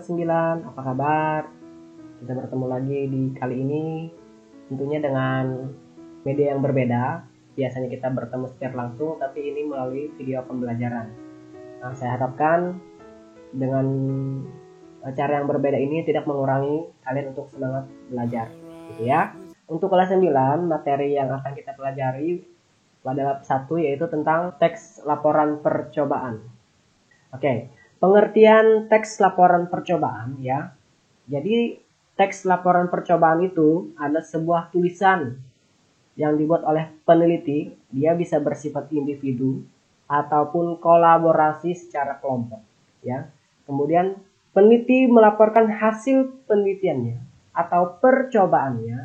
kelas 9, apa kabar? Kita bertemu lagi di kali ini tentunya dengan media yang berbeda. Biasanya kita bertemu secara langsung, tapi ini melalui video pembelajaran. Nah, saya harapkan dengan cara yang berbeda ini tidak mengurangi kalian untuk semangat belajar, gitu ya. Untuk kelas 9, materi yang akan kita pelajari pada satu yaitu tentang teks laporan percobaan. Oke. Pengertian teks laporan percobaan ya. Jadi teks laporan percobaan itu adalah sebuah tulisan yang dibuat oleh peneliti. Dia bisa bersifat individu ataupun kolaborasi secara kelompok ya. Kemudian peneliti melaporkan hasil penelitiannya atau percobaannya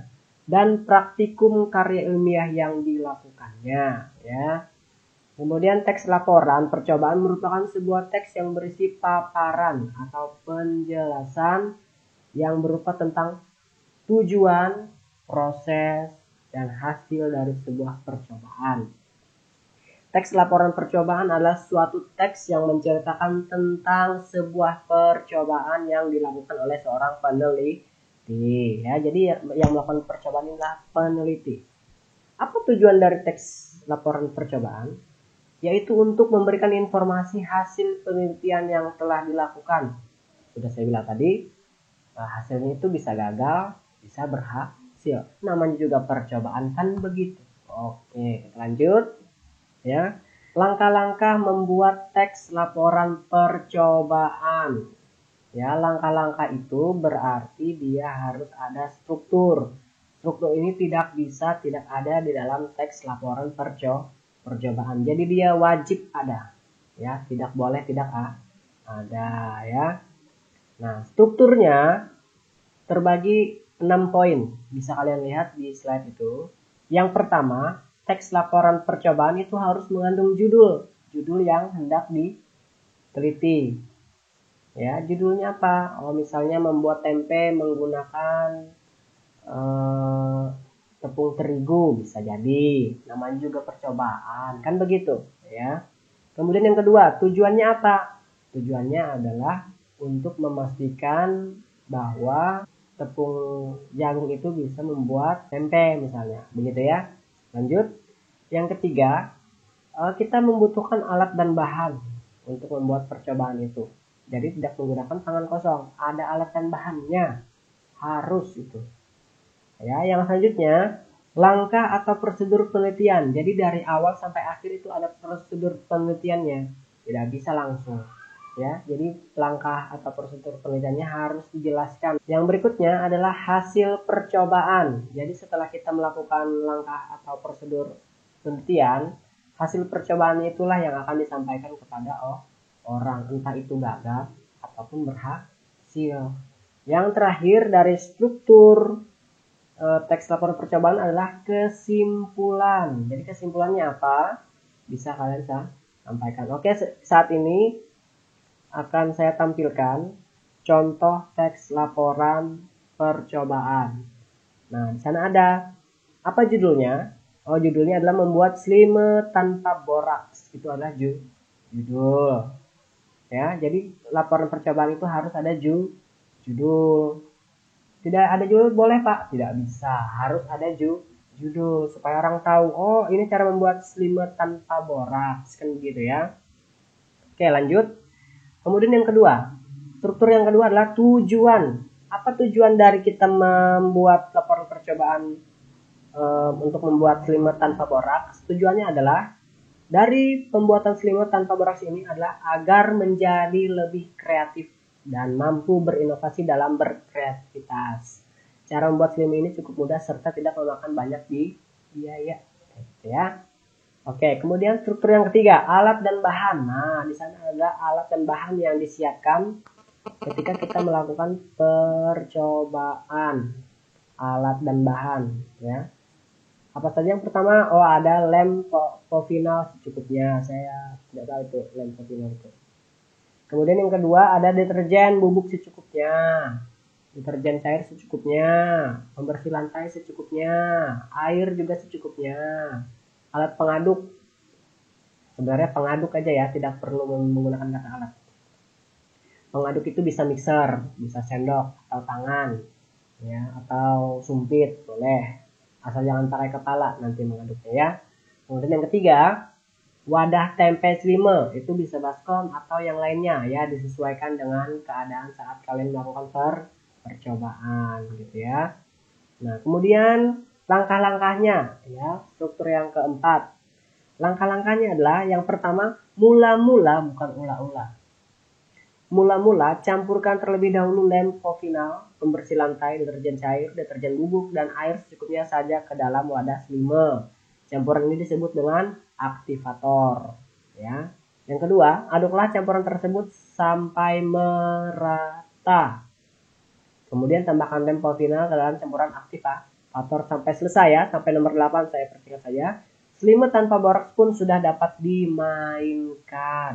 dan praktikum karya ilmiah yang dilakukannya ya. Kemudian teks laporan percobaan merupakan sebuah teks yang berisi paparan atau penjelasan yang berupa tentang tujuan, proses, dan hasil dari sebuah percobaan. Teks laporan percobaan adalah suatu teks yang menceritakan tentang sebuah percobaan yang dilakukan oleh seorang peneliti. Ya, jadi yang melakukan percobaan adalah peneliti. Apa tujuan dari teks laporan percobaan? Yaitu untuk memberikan informasi hasil penelitian yang telah dilakukan. Sudah saya bilang tadi, hasilnya itu bisa gagal, bisa berhasil. Namanya juga percobaan kan begitu. Oke, lanjut ya. Langkah-langkah membuat teks laporan percobaan. Ya, langkah-langkah itu berarti dia harus ada struktur. Struktur ini tidak ada di dalam teks laporan percobaan. Jadi dia wajib ada ya, tidak boleh tidak ada ya. Nah, strukturnya terbagi 6 poin. Bisa kalian lihat di slide itu. Yang pertama, teks laporan percobaan itu harus mengandung judul yang hendak diteliti. Ya, judulnya apa? Oh, misalnya membuat tempe menggunakan tepung terigu, bisa jadi namanya juga percobaan kan begitu ya. Kemudian yang kedua, tujuannya apa? Tujuannya adalah untuk memastikan bahwa tepung jagung itu bisa membuat tempe misalnya begitu ya. Lanjut, yang ketiga, kita membutuhkan alat dan bahan untuk membuat percobaan itu. Jadi tidak menggunakan tangan kosong, ada alat dan bahannya, harus itu ya. Yang selanjutnya, langkah atau prosedur penelitian. Jadi dari awal sampai akhir itu ada prosedur penelitiannya, tidak bisa langsung ya. Jadi langkah atau prosedur penelitiannya harus dijelaskan. Yang berikutnya adalah hasil percobaan. Jadi setelah kita melakukan langkah atau prosedur penelitian, hasil percobaan itulah yang akan disampaikan kepada orang, entah itu gagal ataupun berhasil. Yang terakhir dari struktur teks laporan percobaan adalah kesimpulan. Jadi kesimpulannya apa? Bisa kalian sampaikan. Oke, saat ini akan saya tampilkan contoh teks laporan percobaan. Nah, di sana ada apa judulnya? Oh, judulnya adalah membuat selimut tanpa boraks. Itu adalah judul. Ya, jadi laporan percobaan itu harus ada judul. Tidak ada judul boleh Pak? Tidak bisa, harus ada judul supaya orang tahu, oh ini cara membuat selimut tanpa boraks, kan begitu ya. Oke, lanjut. Kemudian yang kedua, struktur yang kedua adalah tujuan. Apa tujuan dari kita membuat laporan percobaan untuk membuat selimut tanpa boraks? Tujuannya adalah dari pembuatan selimut tanpa boraks ini adalah agar menjadi lebih kreatif dan mampu berinovasi dalam berkreativitas. Cara membuat selimut ini cukup mudah serta tidak memakan banyak biaya. Ya. Oke, kemudian struktur yang ketiga, alat dan bahan. Nah, di sana ada alat dan bahan yang disiapkan ketika kita melakukan percobaan. Alat dan bahan, ya. Apa saja yang pertama? Oh, ada lem povinal secukupnya. Saya tidak tahu itu lem povinal itu. Kemudian yang kedua ada deterjen bubuk secukupnya, deterjen cair secukupnya, pembersih lantai secukupnya, air juga secukupnya, alat pengaduk, sebenarnya pengaduk aja ya, tidak perlu menggunakan kata alat. Mengaduk itu bisa mixer, bisa sendok atau tangan, ya, atau sumpit boleh. Asal jangan pakai kepala nanti mengaduknya ya. Kemudian yang ketiga, wadah tempe slime itu bisa baskom atau yang lainnya ya, disesuaikan dengan keadaan saat kalian melakukan percobaan gitu ya. Nah, kemudian langkah-langkahnya ya, struktur yang keempat. Langkah-langkahnya adalah yang pertama, mula-mula bukan ula-ula. Mula-mula campurkan terlebih dahulu lem povinal, pembersih lantai, deterjen cair, deterjen bubuk, dan air secukupnya saja ke dalam wadah slime. Campuran ini disebut dengan aktivator. Ya. Yang kedua, aduklah campuran tersebut sampai merata. Kemudian tambahkan lem povinal ke dalam campuran aktivator sampai selesai ya, sampai nomor 8 saya perhatikan saja. Slime tanpa boraks pun sudah dapat dimainkan.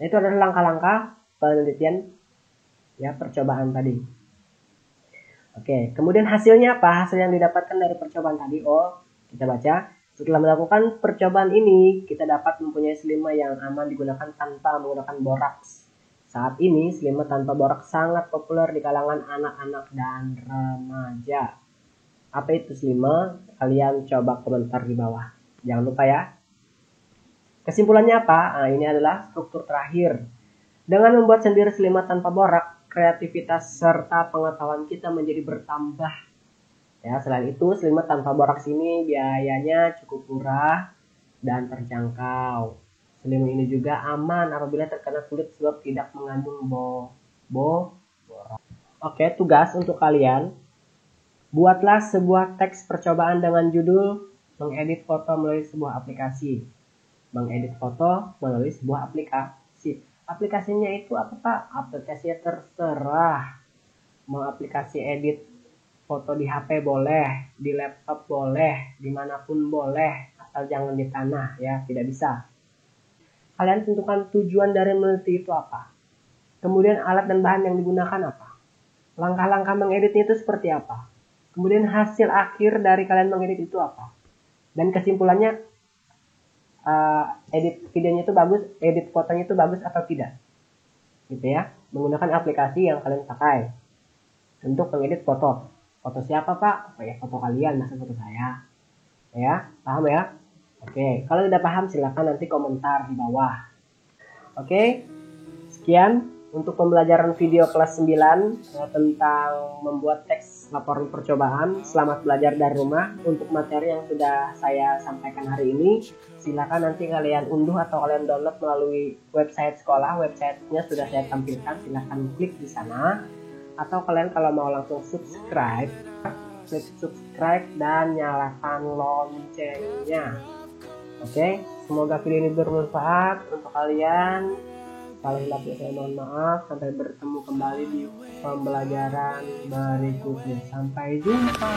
Nah, itu adalah langkah-langkah penelitian ya, percobaan tadi. Oke, kemudian hasilnya apa? Hasil yang didapatkan dari percobaan tadi. Oh, kita baca. Setelah melakukan percobaan ini, kita dapat mempunyai slime yang aman digunakan tanpa menggunakan boraks. Saat ini, slime tanpa boraks sangat populer di kalangan anak-anak dan remaja. Apa itu slime? Kalian coba komentar di bawah. Jangan lupa ya. Kesimpulannya apa? Nah, ini adalah struktur terakhir. Dengan membuat sendiri slime tanpa borak, kreativitas serta pengetahuan kita menjadi bertambah. Ya, selain itu, slime tanpa boraks ini biayanya cukup murah dan terjangkau. Slime ini juga aman apabila terkena kulit sebab tidak mengandung borak. Oke, tugas untuk kalian. Buatlah sebuah teks percobaan dengan judul mengedit foto melalui sebuah aplikasi. Mengedit foto melalui sebuah aplikasi. Aplikasinya itu apa Pak? Aplikasinya terserah. Mau aplikasi edit foto di HP boleh, di laptop boleh, dimanapun boleh, asal jangan di tanah ya, tidak bisa. Kalian tentukan tujuan dari meneliti itu apa. Kemudian alat dan bahan yang digunakan apa. Langkah-langkah mengeditnya itu seperti apa. Kemudian hasil akhir dari kalian mengedit itu apa. Dan kesimpulannya, edit videonya itu bagus, edit fotonya itu bagus atau tidak, gitu ya, menggunakan aplikasi yang kalian pakai untuk mengedit foto. Foto siapa Pak? Oh ya, foto kalian, masa foto saya, ya, paham ya? Oke, kalau tidak paham silakan nanti komentar di bawah. Oke, sekian untuk pembelajaran video kelas 9 tentang membuat teks laporan percobaan. Selamat belajar dari rumah. Untuk materi yang sudah saya sampaikan hari ini, silakan nanti kalian unduh atau kalian download melalui website sekolah. Websitenya sudah saya tampilkan, silakan klik di sana. Atau kalian kalau mau langsung subscribe, klik subscribe dan nyalakan loncengnya. Oke, semoga video ini bermanfaat untuk kalian. Kalau hilapnya saya mohon maaf. Sampai bertemu kembali di pembelajaran berikutnya. Sampai jumpa.